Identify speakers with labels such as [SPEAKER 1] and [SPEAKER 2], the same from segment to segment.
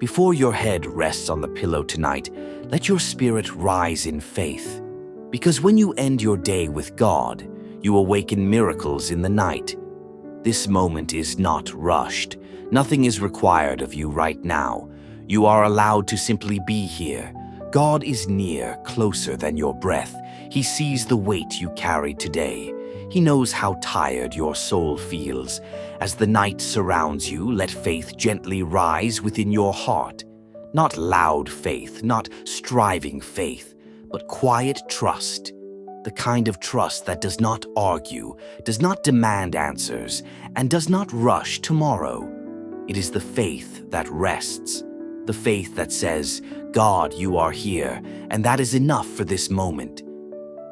[SPEAKER 1] Before your head rests on the pillow tonight, let your spirit rise in faith. Because when you end your day with God, you awaken miracles in the night. This moment is not rushed. Nothing is required of you right now. You are allowed to simply be here. God is near, closer than your breath. He sees the weight you carried today. He knows how tired your soul feels. As the night surrounds you, let faith gently rise within your heart. Not loud faith, not striving faith, but quiet trust. The kind of trust that does not argue, does not demand answers, and does not rush tomorrow. It is the faith that rests. The faith that says, God, you are here, and that is enough for this moment.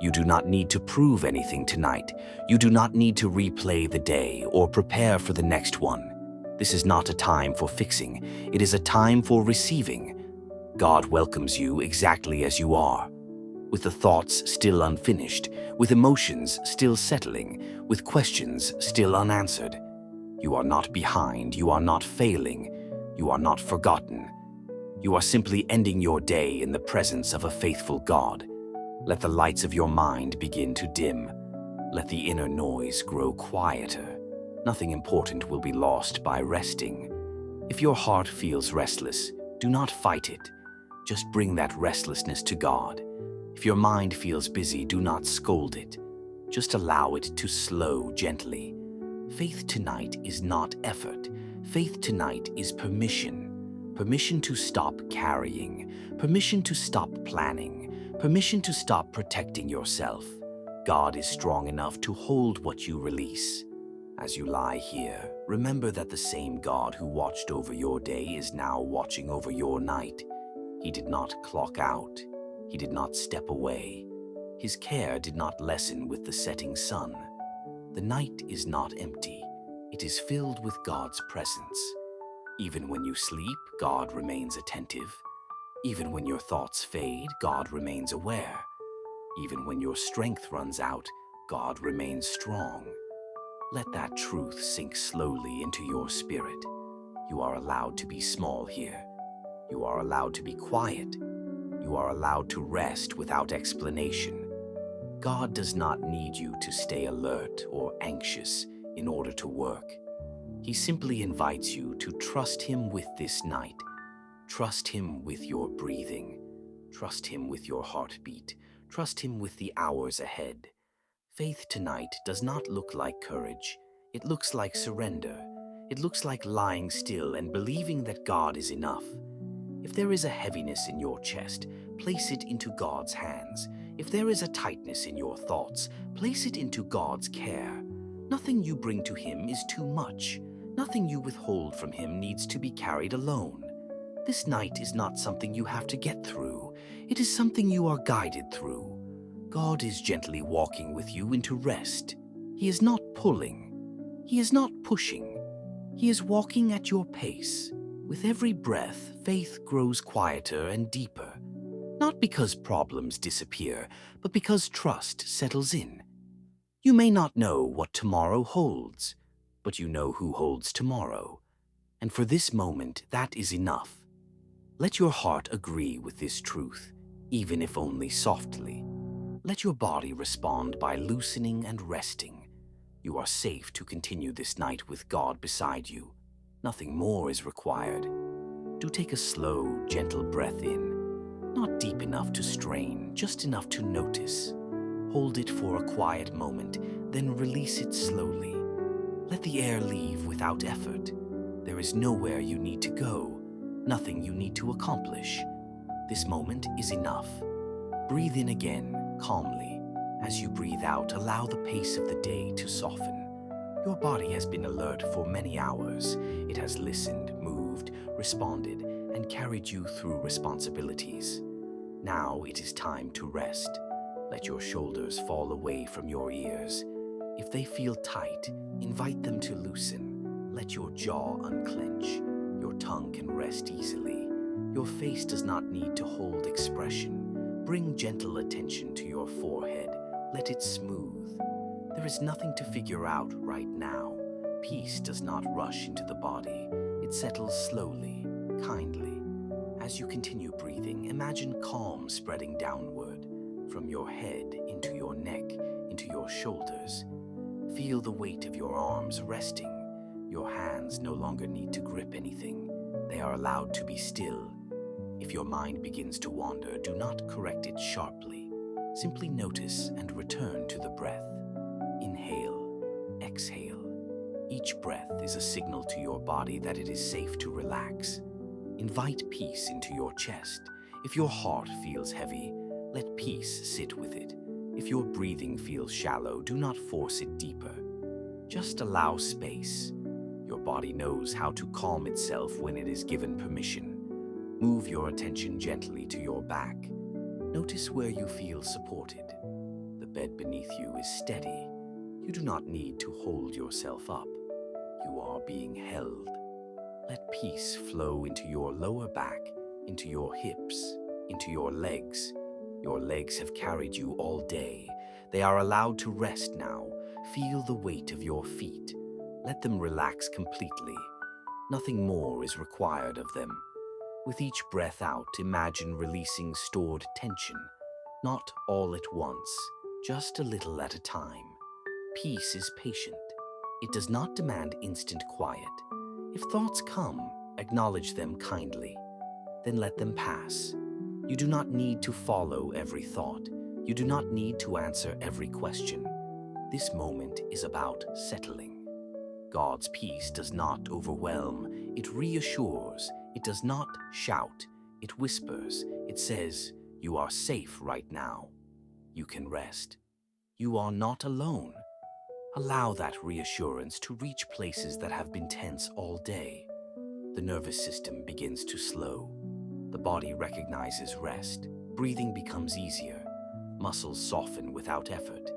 [SPEAKER 1] You do not need to prove anything tonight. You do not need to replay the day or prepare for the next one. This is not a time for fixing. It is a time for receiving. God welcomes you exactly as you are, with the thoughts still unfinished, with emotions still settling, with questions still unanswered. You are not behind. You are not failing. You are not forgotten. You are simply ending your day in the presence of a faithful God. Let the lights of your mind begin to dim. Let the inner noise grow quieter. Nothing important will be lost by resting. If your heart feels restless, do not fight it. Just bring that restlessness to God. If your mind feels busy, do not scold it. Just allow it to slow gently. Faith tonight is not effort. Faith tonight is permission. Permission to stop carrying. Permission to stop planning. Permission to stop protecting yourself. God is strong enough to hold what you release. As you lie here, remember that the same God who watched over your day is now watching over your night. He did not clock out. He did not step away. His care did not lessen with the setting sun. The night is not empty. It is filled with God's presence. Even when you sleep, God remains attentive. Even when your thoughts fade, God remains aware. Even when your strength runs out, God remains strong. Let that truth sink slowly into your spirit. You are allowed to be small here. You are allowed to be quiet. You are allowed to rest without explanation. God does not need you to stay alert or anxious in order to work. He simply invites you to trust Him with this night. Trust Him with your breathing. Trust Him with your heartbeat. Trust Him with the hours ahead. Faith tonight does not look like courage. It looks like surrender. It looks like lying still and believing that God is enough. If there is a heaviness in your chest, place it into God's hands. If there is a tightness in your thoughts, place it into God's care. Nothing you bring to Him is too much. Nothing you withhold from Him needs to be carried alone. This night is not something you have to get through. It is something you are guided through. God is gently walking with you into rest. He is not pulling. He is not pushing. He is walking at your pace. With every breath, faith grows quieter and deeper. Not because problems disappear, but because trust settles in. You may not know what tomorrow holds, but you know who holds tomorrow. And for this moment, that is enough. Let your heart agree with this truth, even if only softly. Let your body respond by loosening and resting. You are safe to continue this night with God beside you. Nothing more is required. Do take a slow, gentle breath in. Not deep enough to strain, just enough to notice. Hold it for a quiet moment, then release it slowly. Let the air leave without effort. There is nowhere you need to go, nothing you need to accomplish. This moment is enough. Breathe in again, calmly. As you breathe out, allow the pace of the day to soften. Your body has been alert for many hours. It has listened, moved, responded, and carried you through responsibilities. Now it is time to rest. Let your shoulders fall away from your ears. If they feel tight, invite them to loosen. Let your jaw unclench. Your tongue can rest easily. Your face does not need to hold expression. Bring gentle attention to your forehead. Let it smooth. There is nothing to figure out right now. Peace does not rush into the body. It settles slowly, kindly. As you continue breathing, imagine calm spreading downward from your head into your neck, into your shoulders. Feel the weight of your arms resting. Your hands no longer need to grip anything. They are allowed to be still. If your mind begins to wander, do not correct it sharply. Simply notice and return to the breath. Inhale, exhale. Each breath is a signal to your body that it is safe to relax. Invite peace into your chest. If your heart feels heavy, let peace sit with it. If your breathing feels shallow, do not force it deeper. Just allow space. Your body knows how to calm itself when it is given permission. Move your attention gently to your back. Notice where you feel supported. The bed beneath you is steady. You do not need to hold yourself up. You are being held. Let peace flow into your lower back, into your hips, into your legs. Your legs have carried you all day. They are allowed to rest now. Feel the weight of your feet. Let them relax completely. Nothing more is required of them. With each breath out, imagine releasing stored tension. Not all at once, just a little at a time. Peace is patient. It does not demand instant quiet. If thoughts come, acknowledge them kindly. Then let them pass. You do not need to follow every thought. You do not need to answer every question. This moment is about settling. God's peace does not overwhelm. It reassures. It does not shout. It whispers. It says, "You are safe right now. You can rest. You are not alone." Allow that reassurance to reach places that have been tense all day. The nervous system begins to slow. The body recognizes rest. Breathing becomes easier. Muscles soften without effort.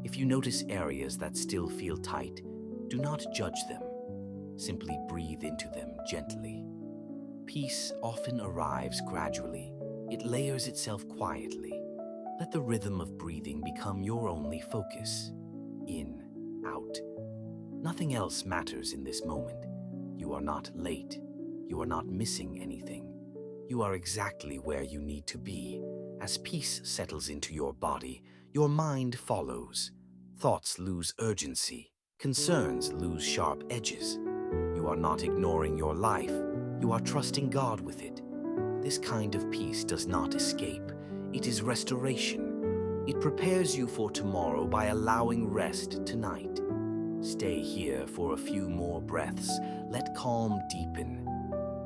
[SPEAKER 1] If you notice areas that still feel tight, do not judge them. Simply breathe into them gently. Peace often arrives gradually. It layers itself quietly. Let the rhythm of breathing become your only focus. In, out. Nothing else matters in this moment. You are not late. You are not missing anything. You are exactly where you need to be. As peace settles into your body, your mind follows. Thoughts lose urgency. Concerns lose sharp edges. You are not ignoring your life. You are trusting God with it. This kind of peace does not escape. It is restoration. It prepares you for tomorrow by allowing rest tonight. Stay here for a few more breaths. Let calm deepen.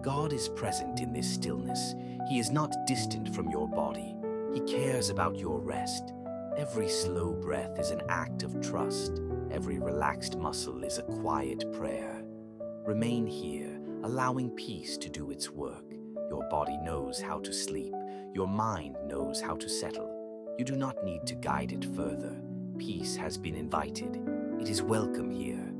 [SPEAKER 1] God is present in this stillness. He is not distant from your body. He cares about your rest. Every slow breath is an act of trust. Every relaxed muscle is a quiet prayer. Remain here, allowing peace to do its work. Your body knows how to sleep. Your mind knows how to settle. You do not need to guide it further. Peace has been invited. It is welcome here.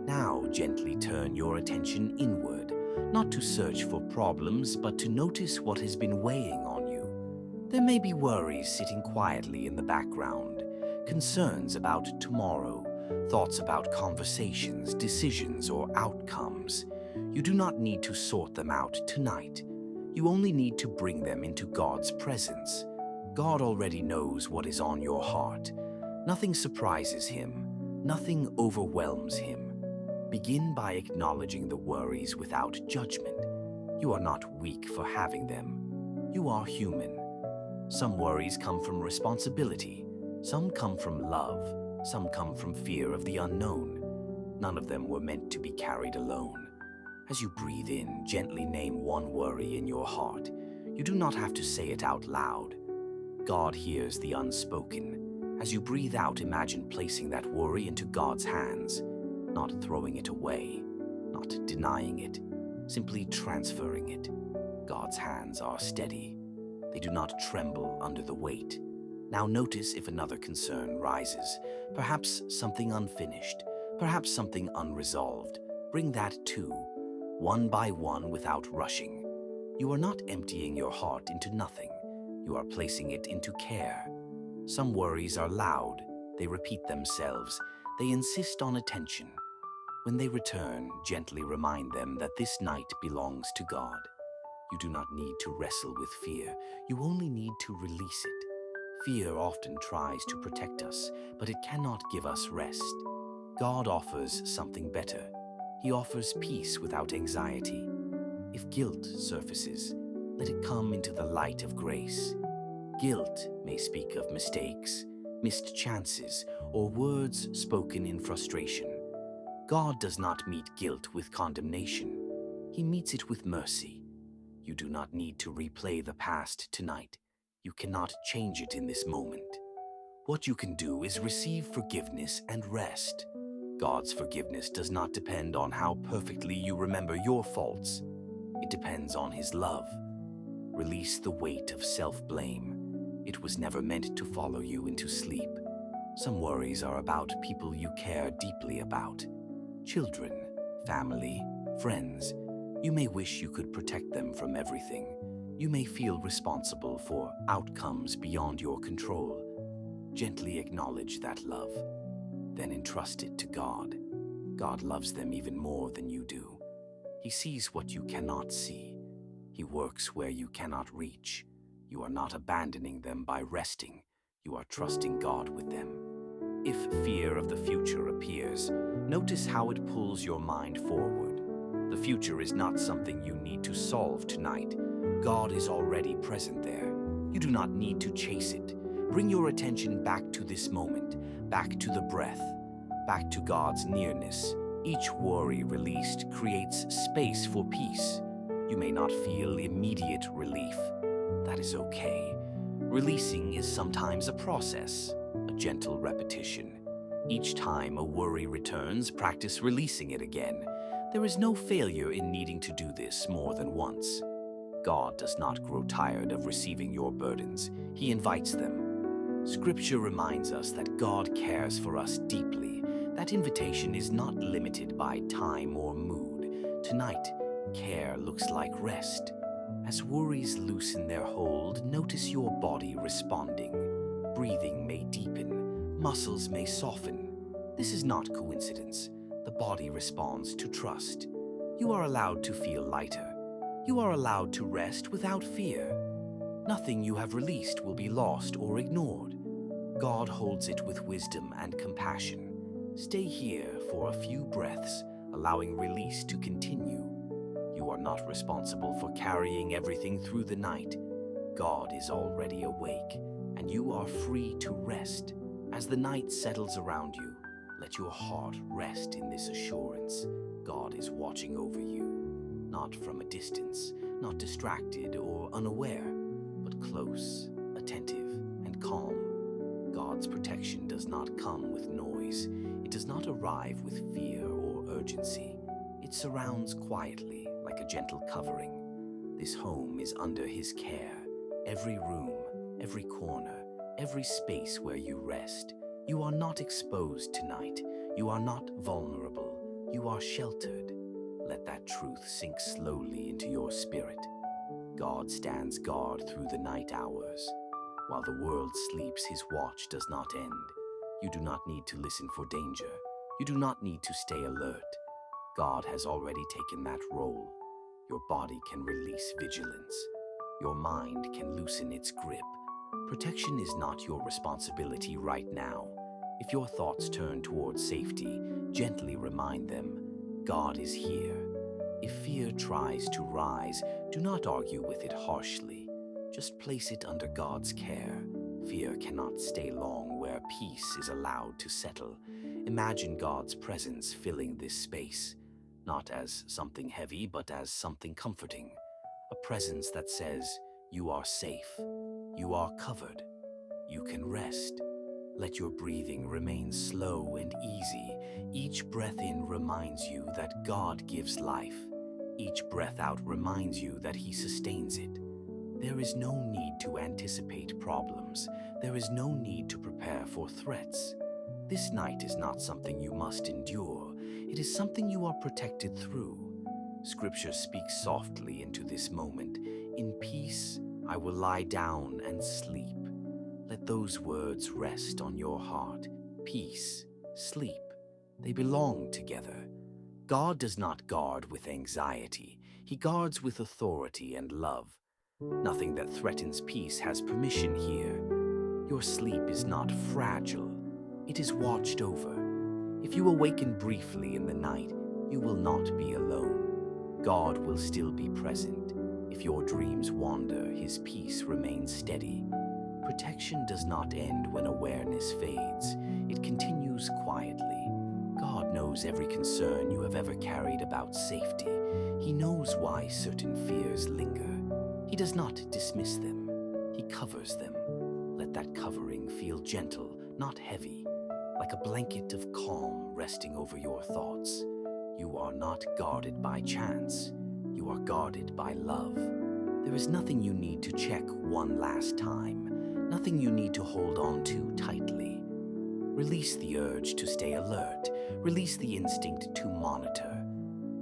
[SPEAKER 1] Now gently turn your attention inward, not to search for problems, but to notice what has been weighing on you. There may be worries sitting quietly in the background, concerns about tomorrow, thoughts about conversations, decisions, or outcomes. You do not need to sort them out tonight. You only need to bring them into God's presence. God already knows what is on your heart. Nothing surprises Him. Nothing overwhelms Him. Begin by acknowledging the worries without judgment. You are not weak for having them. You are human. Some worries come from responsibility. Some come from love. Some come from fear of the unknown. None of them were meant to be carried alone. As you breathe in, gently name one worry in your heart. You do not have to say it out loud. God hears the unspoken. As you breathe out, imagine placing that worry into God's hands, not throwing it away, not denying it, simply transferring it. God's hands are steady. They do not tremble under the weight. Now notice if another concern rises, perhaps something unfinished, perhaps something unresolved. Bring that too, one by one without rushing. You are not emptying your heart into nothing. You are placing it into care. Some worries are loud. They repeat themselves. They insist on attention. When they return, gently remind them that this night belongs to God. You do not need to wrestle with fear. You only need to release it. Fear often tries to protect us, but it cannot give us rest. God offers something better. He offers peace without anxiety. If guilt surfaces, let it come into the light of grace. Guilt may speak of mistakes, missed chances, or words spoken in frustration. God does not meet guilt with condemnation. He meets it with mercy. You do not need to replay the past tonight. You cannot change it in this moment. What you can do is receive forgiveness and rest. God's forgiveness does not depend on how perfectly you remember your faults. It depends on His love. Release the weight of self-blame. It was never meant to follow you into sleep. Some worries are about people you care deeply about. Children, family, friends. You may wish you could protect them from everything. You may feel responsible for outcomes beyond your control. Gently acknowledge that love, then entrust it to God. God loves them even more than you do. He sees what you cannot see. He works where you cannot reach. You are not abandoning them by resting. You are trusting God with them. If fear of the future appears, notice how it pulls your mind forward. The future is not something you need to solve tonight. God is already present there. You do not need to chase it. Bring your attention back to this moment, back to the breath, back to God's nearness. Each worry released creates space for peace. You may not feel immediate relief. That is okay. Releasing is sometimes a process, a gentle repetition. Each time a worry returns, practice releasing it again. There is no failure in needing to do this more than once. God does not grow tired of receiving your burdens. He invites them. Scripture reminds us that God cares for us deeply. That invitation is not limited by time or mood. Tonight, care looks like rest. As worries loosen their hold, notice your body responding. Breathing may deepen, muscles may soften. This is not coincidence. The body responds to trust. You are allowed to feel lighter. You are allowed to rest without fear. Nothing you have released will be lost or ignored. God holds it with wisdom and compassion. Stay here for a few breaths, allowing release to continue. You are not responsible for carrying everything through the night. God is already awake, and you are free to rest. As the night settles around you, let your heart rest in this assurance. God is watching over you, not from a distance, not distracted or unaware, but close, attentive, and calm. God's protection does not come with noise. It does not arrive with fear or urgency. It surrounds quietly, like a gentle covering. This home is under His care. Every room, every corner, every space where you rest. You are not exposed tonight. You are not vulnerable. You are sheltered. Let that truth sink slowly into your spirit. God stands guard through the night hours. While the world sleeps, His watch does not end. You do not need to listen for danger. You do not need to stay alert. God has already taken that role. Your body can release vigilance. Your mind can loosen its grip. Protection is not your responsibility right now. If your thoughts turn towards safety, gently remind them, God is here. If fear tries to rise, do not argue with it harshly. Just place it under God's care. Fear cannot stay long where peace is allowed to settle. Imagine God's presence filling this space, not as something heavy, but as something comforting. A presence that says, you are safe, you are covered, you can rest. Let your breathing remain slow and easy. Each breath in reminds you that God gives life. Each breath out reminds you that He sustains it. There is no need to anticipate problems. There is no need to prepare for threats. This night is not something you must endure. It is something you are protected through. Scripture speaks softly into this moment. In peace, I will lie down and sleep. Let those words rest on your heart. Peace, sleep, they belong together. God does not guard with anxiety. He guards with authority and love. Nothing that threatens peace has permission here. Your sleep is not fragile. It is watched over. If you awaken briefly in the night, you will not be alone. God will still be present. If your dreams wander, His peace remains steady. Protection does not end when awareness fades. It continues quietly. God knows every concern you have ever carried about safety. He knows why certain fears linger. He does not dismiss them. He covers them. Let that covering feel gentle, not heavy, like a blanket of calm resting over your thoughts. You are not guarded by chance. You are guarded by love. There is nothing you need to check one last time, nothing you need to hold on to tightly. Release the urge to stay alert. Release the instinct to monitor.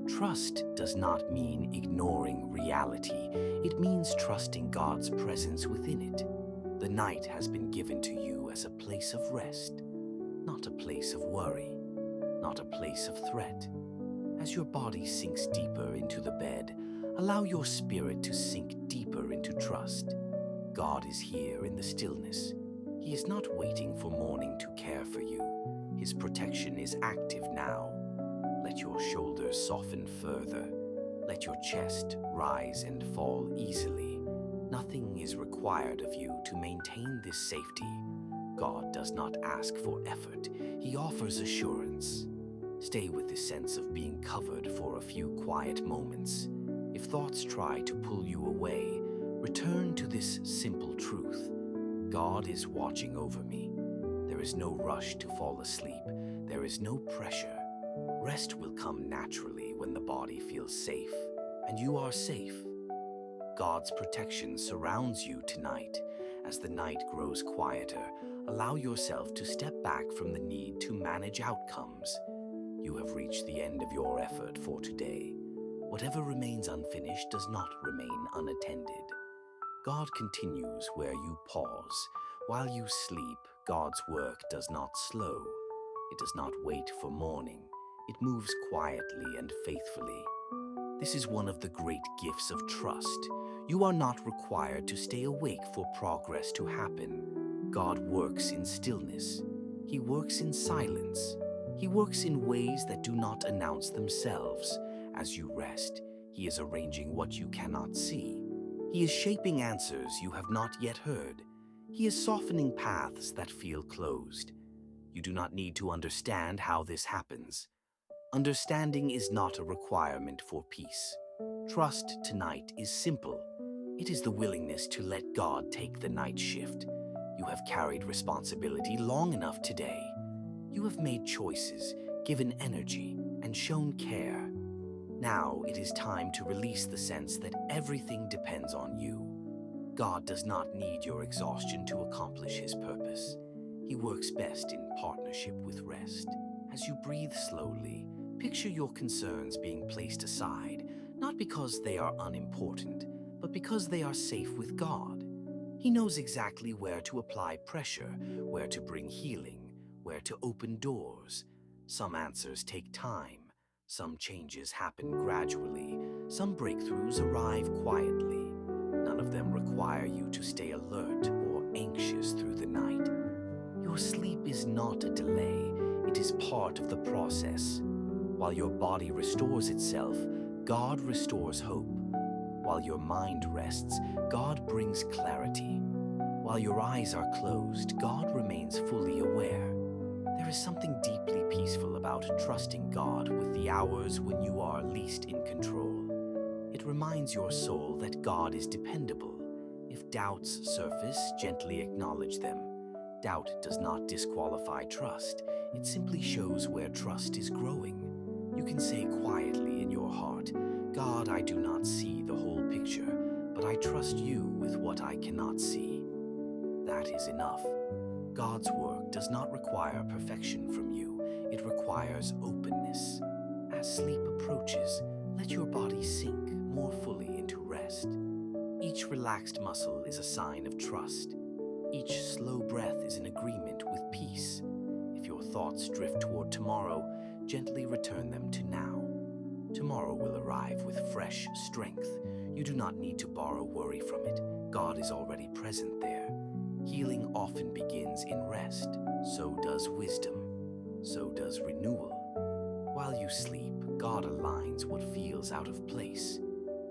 [SPEAKER 1] Trust does not mean ignoring reality. It means trusting God's presence within it. The night has been given to you as a place of rest, not a place of worry, not a place of threat. As your body sinks deeper into the bed, allow your spirit to sink deeper into trust. God is here in the stillness. He is not waiting for morning to care for you. His protection is active now. Let your shoulders soften further. Let your chest rise and fall easily. Nothing is required of you to maintain this safety. God does not ask for effort. He offers assurance. Stay with the sense of being covered for a few quiet moments. If thoughts try to pull you away, return to this simple truth. God is watching over me. There is no rush to fall asleep. There is no pressure. Rest will come naturally when the body feels safe, and you are safe. God's protection surrounds you tonight. As the night grows quieter, allow yourself to step back from the need to manage outcomes. You have reached the end of your effort for today. Whatever remains unfinished does not remain unattended. God continues where you pause. While you sleep, God's work does not slow. It does not wait for morning. It moves quietly and faithfully. This is one of the great gifts of trust. You are not required to stay awake for progress to happen. God works in stillness. He works in silence. He works in ways that do not announce themselves. As you rest, He is arranging what you cannot see. He is shaping answers you have not yet heard. He is softening paths that feel closed. You do not need to understand how this happens. Understanding is not a requirement for peace. Trust tonight is simple. It is the willingness to let God take the night shift. You have carried responsibility long enough today. You have made choices, given energy, and shown care. Now it is time to release the sense that everything depends on you. God does not need your exhaustion to accomplish His purpose. He works best in partnership with rest. As you breathe slowly, picture your concerns being placed aside, not because they are unimportant, but because they are safe with God. He knows exactly where to apply pressure, where to bring healing, where to open doors. Some answers take time. Some changes happen gradually. Some breakthroughs arrive quietly. None of them require you to stay alert or anxious through the night. Your sleep is not a delay. It is part of the process. While your body restores itself, God restores hope. While your mind rests, God brings clarity. While your eyes are closed, God remains fully aware. There is something deeply peaceful about trusting God with the hours when you are least in control. It reminds your soul that God is dependable. If doubts surface, gently acknowledge them. Doubt does not disqualify trust. It simply shows where trust is growing. You can say quietly in your heart, God, I do not see the whole picture, but I trust you with what I cannot see. That is enough. God's work does not require perfection from you. It requires openness. As sleep approaches, let your body sink more fully into rest. Each relaxed muscle is a sign of trust. Each slow breath is an agreement with peace. If your thoughts drift toward tomorrow, gently return them to now. Tomorrow will arrive with fresh strength. You do not need to borrow worry from it. God is already present there. Healing often begins in rest. So does wisdom. So does renewal. While you sleep, God aligns what feels out of place.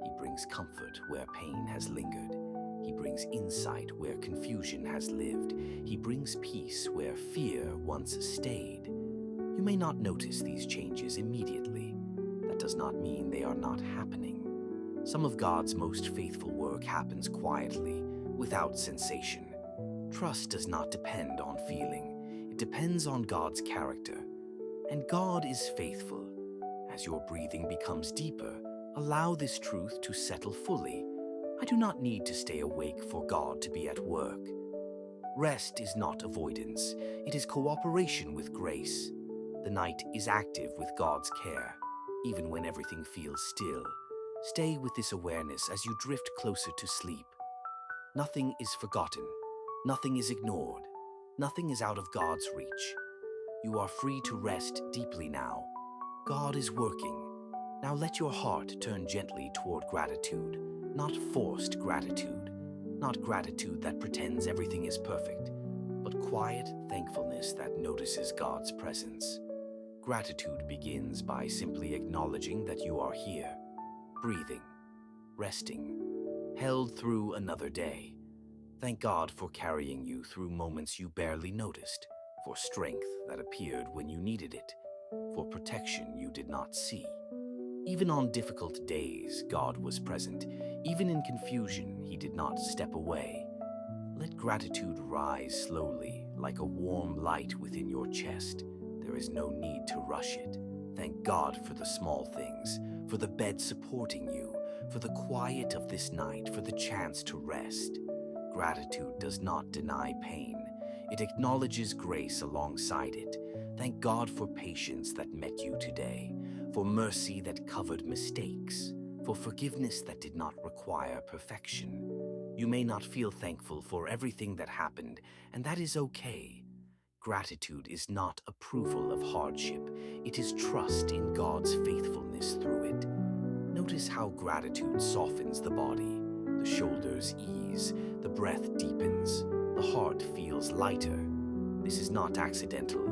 [SPEAKER 1] He brings comfort where pain has lingered. He brings insight where confusion has lived. He brings peace where fear once stayed. You may not notice these changes immediately. That does not mean they are not happening. Some of God's most faithful work happens quietly, without sensation. Trust does not depend on feeling. It depends on God's character. And God is faithful. As your breathing becomes deeper, allow this truth to settle fully. I do not need to stay awake for God to be at work. Rest is not avoidance. It is cooperation with grace. The night is active with God's care, even when everything feels still. Stay with this awareness as you drift closer to sleep. Nothing is forgotten. Nothing is ignored. Nothing is out of God's reach. You are free to rest deeply now. God is working. Now let your heart turn gently toward gratitude, not forced gratitude, not gratitude that pretends everything is perfect, but quiet thankfulness that notices God's presence. Gratitude begins by simply acknowledging that you are here, breathing, resting, held through another day. Thank God for carrying you through moments you barely noticed, for strength that appeared when you needed it, for protection you did not see. Even on difficult days, God was present. Even in confusion, He did not step away. Let gratitude rise slowly, like a warm light within your chest. There is no need to rush it. Thank God for the small things, for the bed supporting you, for the quiet of this night, for the chance to rest. Gratitude does not deny pain. It acknowledges grace alongside it. Thank God for patience that met you today, for mercy that covered mistakes, for forgiveness that did not require perfection. You may not feel thankful for everything that happened, and that is okay. Gratitude is not approval of hardship. It is trust in God's faithfulness through it. Notice how gratitude softens the body. The shoulders ease, the breath deepens, the heart feels lighter. This is not accidental.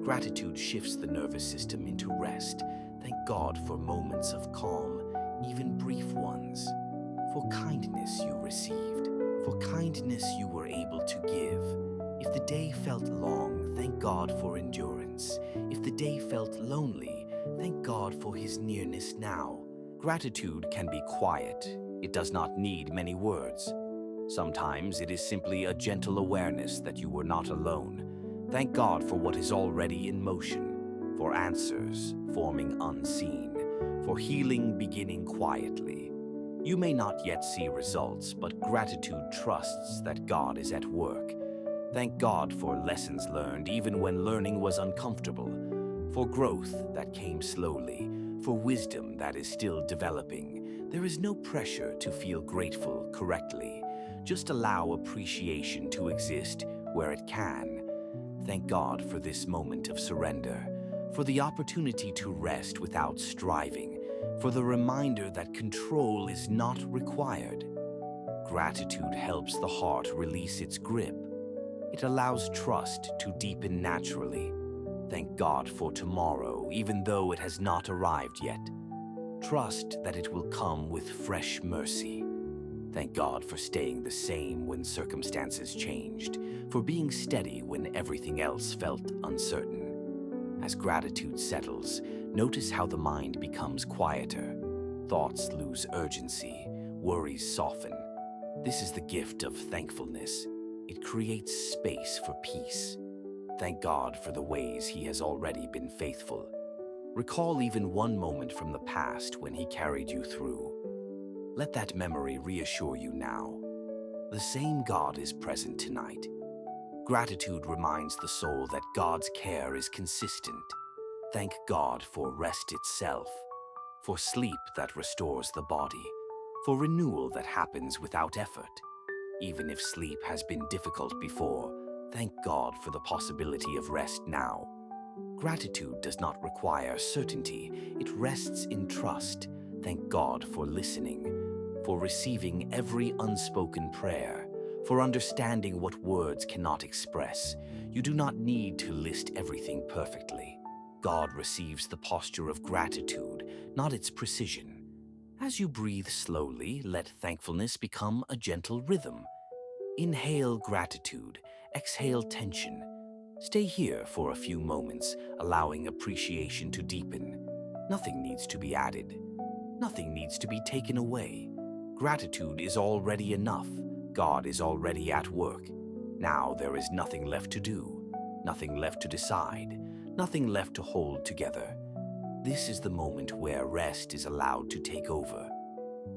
[SPEAKER 1] Gratitude shifts the nervous system into rest. Thank God for moments of calm, even brief ones. For kindness you received, for kindness you were able to give. If the day felt long, thank God for endurance. If the day felt lonely, thank God for His nearness now. Gratitude can be quiet. It does not need many words. Sometimes it is simply a gentle awareness that you were not alone. Thank God for what is already in motion, for answers forming unseen, for healing beginning quietly. You may not yet see results, but gratitude trusts that God is at work. Thank God for lessons learned even when learning was uncomfortable, for growth that came slowly, for wisdom that is still developing. There is no pressure to feel grateful correctly. Just allow appreciation to exist where it can. Thank God for this moment of surrender, for the opportunity to rest without striving, for the reminder that control is not required. Gratitude helps the heart release its grip. It allows trust to deepen naturally. Thank God for tomorrow, even though it has not arrived yet. Trust that it will come with fresh mercy. Thank God for staying the same when circumstances changed, for being steady when everything else felt uncertain. As gratitude settles, notice how the mind becomes quieter. Thoughts lose urgency, worries soften. This is the gift of thankfulness. It creates space for peace. Thank God for the ways He has already been faithful. Recall even one moment from the past when He carried you through. Let that memory reassure you now. The same God is present tonight. Gratitude reminds the soul that God's care is consistent. Thank God for rest itself, for sleep that restores the body, for renewal that happens without effort. Even if sleep has been difficult before, thank God for the possibility of rest now. Gratitude does not require certainty, it rests in trust. Thank God for listening, for receiving every unspoken prayer, for understanding what words cannot express. You do not need to list everything perfectly. God receives the posture of gratitude, not its precision. As you breathe slowly, let thankfulness become a gentle rhythm. Inhale gratitude, exhale tension. Stay here for a few moments, allowing appreciation to deepen. Nothing needs to be added. Nothing needs to be taken away. Gratitude is already enough. God is already at work. Now there is nothing left to do, nothing left to decide, nothing left to hold together. This is the moment where rest is allowed to take over.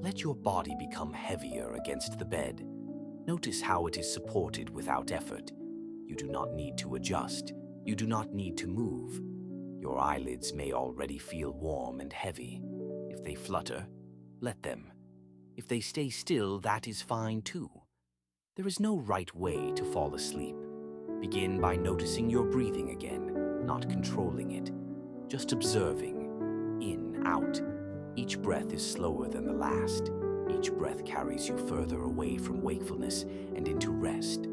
[SPEAKER 1] Let your body become heavier against the bed. Notice how it is supported without effort. You do not need to adjust. You do not need to move. Your eyelids may already feel warm and heavy. If they flutter, let them. If they stay still, that is fine too. There is no right way to fall asleep. Begin by noticing your breathing again, not controlling it, just observing. In, out. Each breath is slower than the last. Each breath carries you further away from wakefulness and into rest.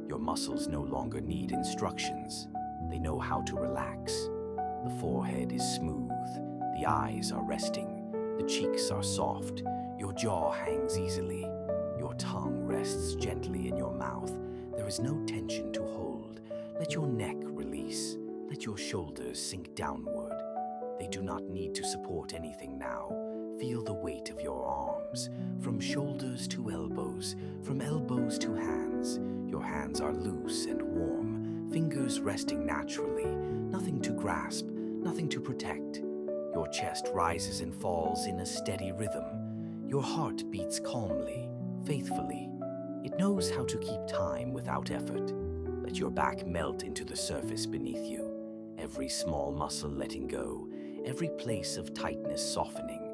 [SPEAKER 1] Your muscles no longer need instructions. They know how to relax. The forehead is smooth. The eyes are resting. The cheeks are soft. Your jaw hangs easily. Your tongue rests gently in your mouth. There is no tension to hold. Let your neck release. Let your shoulders sink downward. They do not need to support anything now. Feel the weight of your arms, from shoulders to elbows, from elbows to hands. Your hands are loose and warm, fingers resting naturally, nothing to grasp, nothing to protect. Your chest rises and falls in a steady rhythm. Your heart beats calmly, faithfully. It knows how to keep time without effort. Let your back melt into the surface beneath you, every small muscle letting go, every place of tightness softening.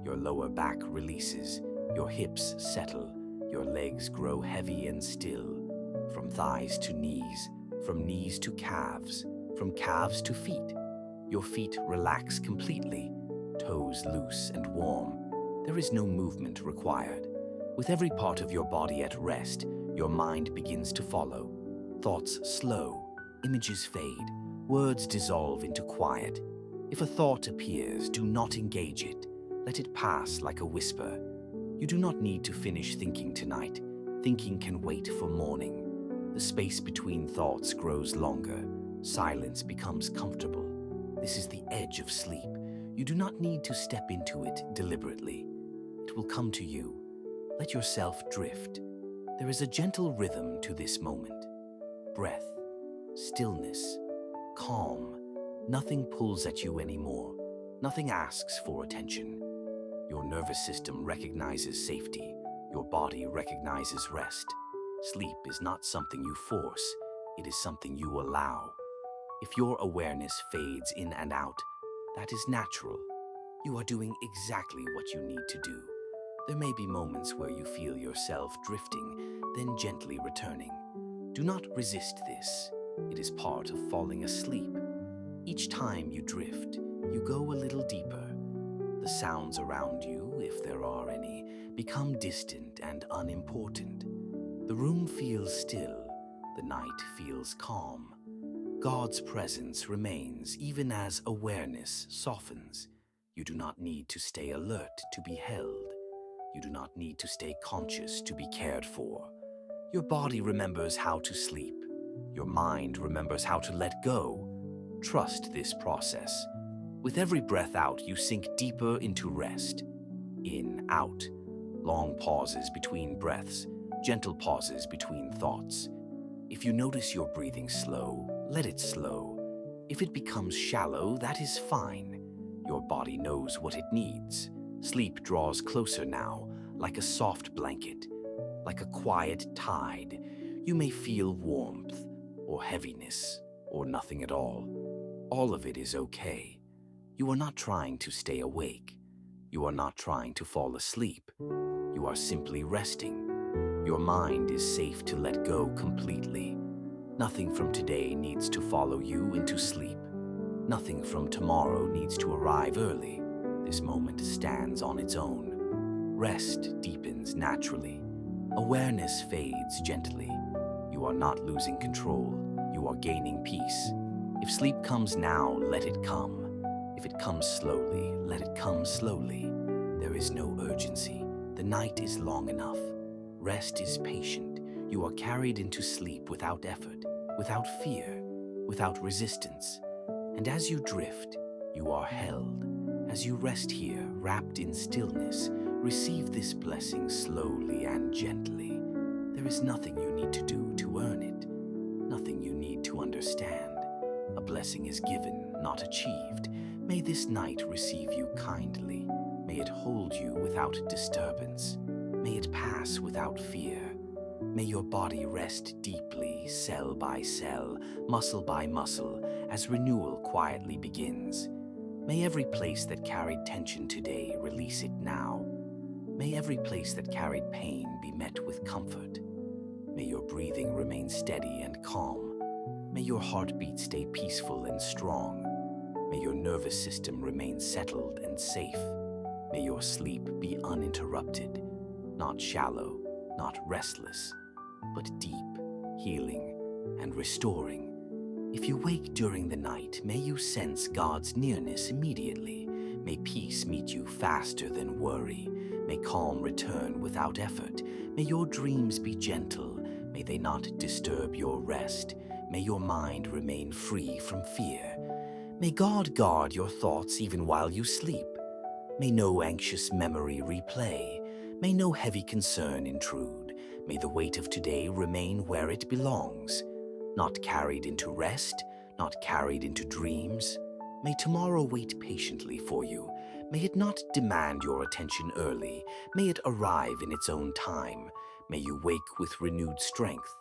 [SPEAKER 1] Your lower back releases, your hips settle, your legs grow heavy and still. From thighs to knees, from knees to calves, from calves to feet. Your feet relax completely, toes loose and warm. There is no movement required. With every part of your body at rest, your mind begins to follow. Thoughts slow, images fade, words dissolve into quiet. If a thought appears, do not engage it. Let it pass like a whisper. You do not need to finish thinking tonight. Thinking can wait for morning. The space between thoughts grows longer. Silence becomes comfortable. This is the edge of sleep. You do not need to step into it deliberately. It will come to you. Let yourself drift. There is a gentle rhythm to this moment. Breath, stillness, calm. Nothing pulls at you anymore. Nothing asks for attention. Your nervous system recognizes safety. Your body recognizes rest. Sleep is not something you force. It is something you allow. If your awareness fades in and out, that is natural. You are doing exactly what you need to do. There may be moments where you feel yourself drifting, then gently returning. Do not resist this. It is part of falling asleep. Each time you drift, you go a little deeper. The sounds around you, if there are any, become distant and unimportant. The room feels still. The night feels calm. God's presence remains even as awareness softens. You do not need to stay alert to be held. You do not need to stay conscious to be cared for. Your body remembers how to sleep. Your mind remembers how to let go. Trust this process. With every breath out, you sink deeper into rest. In, out. Long pauses between breaths, gentle pauses between thoughts. If you notice your breathing slow, let it slow. If it becomes shallow, that is fine. Your body knows what it needs. Sleep draws closer now, like a soft blanket, like a quiet tide. You may feel warmth, or heaviness, or nothing at all. All of it is okay. You are not trying to stay awake. You are not trying to fall asleep. You are simply resting. Your mind is safe to let go completely. Nothing from today needs to follow you into sleep. Nothing from tomorrow needs to arrive early. This moment stands on its own. Rest deepens naturally. Awareness fades gently. You are not losing control. You are gaining peace. If sleep comes now, let it come. If it comes slowly, let it come slowly. There is no urgency. The night is long enough. Rest is patient. You are carried into sleep without effort, without fear, without resistance. And as you drift, you are held. As you rest here, wrapped in stillness, receive this blessing slowly and gently. There is nothing you need to do to earn it, nothing you need to understand. A blessing is given, not achieved. May this night receive you kindly. May it hold you without disturbance. May it pass without fear. May your body rest deeply, cell by cell, muscle by muscle, as renewal quietly begins. May every place that carried tension today release it now. May every place that carried pain be met with comfort. May your breathing remain steady and calm. May your heartbeat stay peaceful and strong. May your nervous system remain settled and safe. May your sleep be uninterrupted, not shallow, not restless, but deep, healing, and restoring. If you wake during the night, may you sense God's nearness immediately. May peace meet you faster than worry. May calm return without effort. May your dreams be gentle. May they not disturb your rest. May your mind remain free from fear. May God guard your thoughts even while you sleep. May no anxious memory replay. May no heavy concern intrude. May the weight of today remain where it belongs. Not carried into rest, not carried into dreams. May tomorrow wait patiently for you. May it not demand your attention early. May it arrive in its own time. May you wake with renewed strength.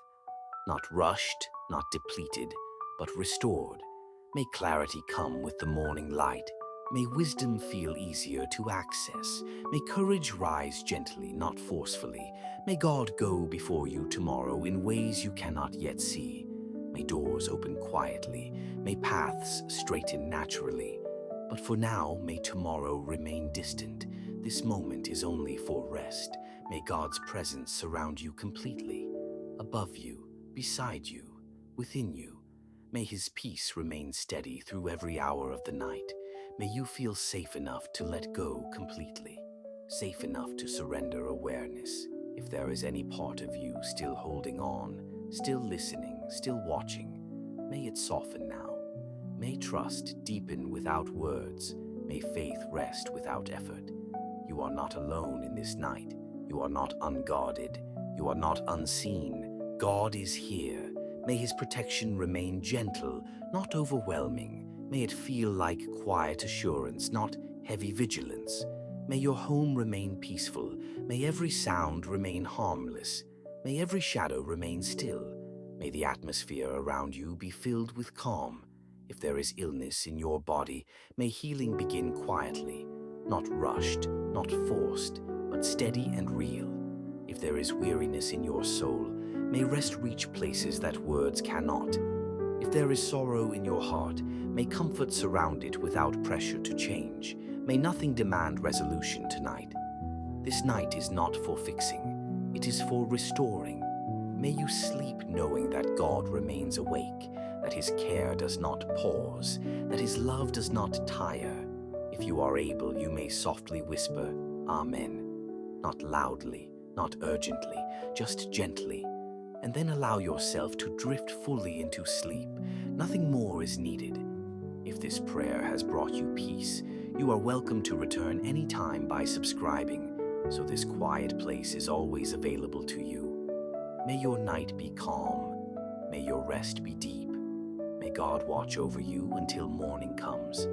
[SPEAKER 1] Not rushed, not depleted, but restored. May clarity come with the morning light. May wisdom feel easier to access. May courage rise gently, not forcefully. May God go before you tomorrow in ways you cannot yet see. May doors open quietly. May paths straighten naturally. But for now, may tomorrow remain distant. This moment is only for rest. May God's presence surround you completely. Above you, beside you, within you. May His peace remain steady through every hour of the night. May you feel safe enough to let go completely. Safe enough to surrender awareness. If there is any part of you still holding on, still listening, still watching, may it soften now. May trust deepen without words. May faith rest without effort. You are not alone in this night. You are not unguarded. You are not unseen. God is here. May His protection remain gentle, not overwhelming. May it feel like quiet assurance, not heavy vigilance. May your home remain peaceful. May every sound remain harmless. May every shadow remain still. May the atmosphere around you be filled with calm. If there is illness in your body, may healing begin quietly, not rushed, not forced, but steady and real. If there is weariness in your soul, may rest reach places that words cannot. If there is sorrow in your heart, may comfort surround it without pressure to change. May nothing demand resolution tonight. This night is not for fixing, it is for restoring. May you sleep knowing that God remains awake, that His care does not pause, that His love does not tire. If you are able, you may softly whisper, Amen. Not loudly, not urgently, just gently. And then allow yourself to drift fully into sleep. Nothing more is needed. If this prayer has brought you peace, you are welcome to return anytime by subscribing, so this quiet place is always available to you. May your night be calm. May your rest be deep. May God watch over you until morning comes.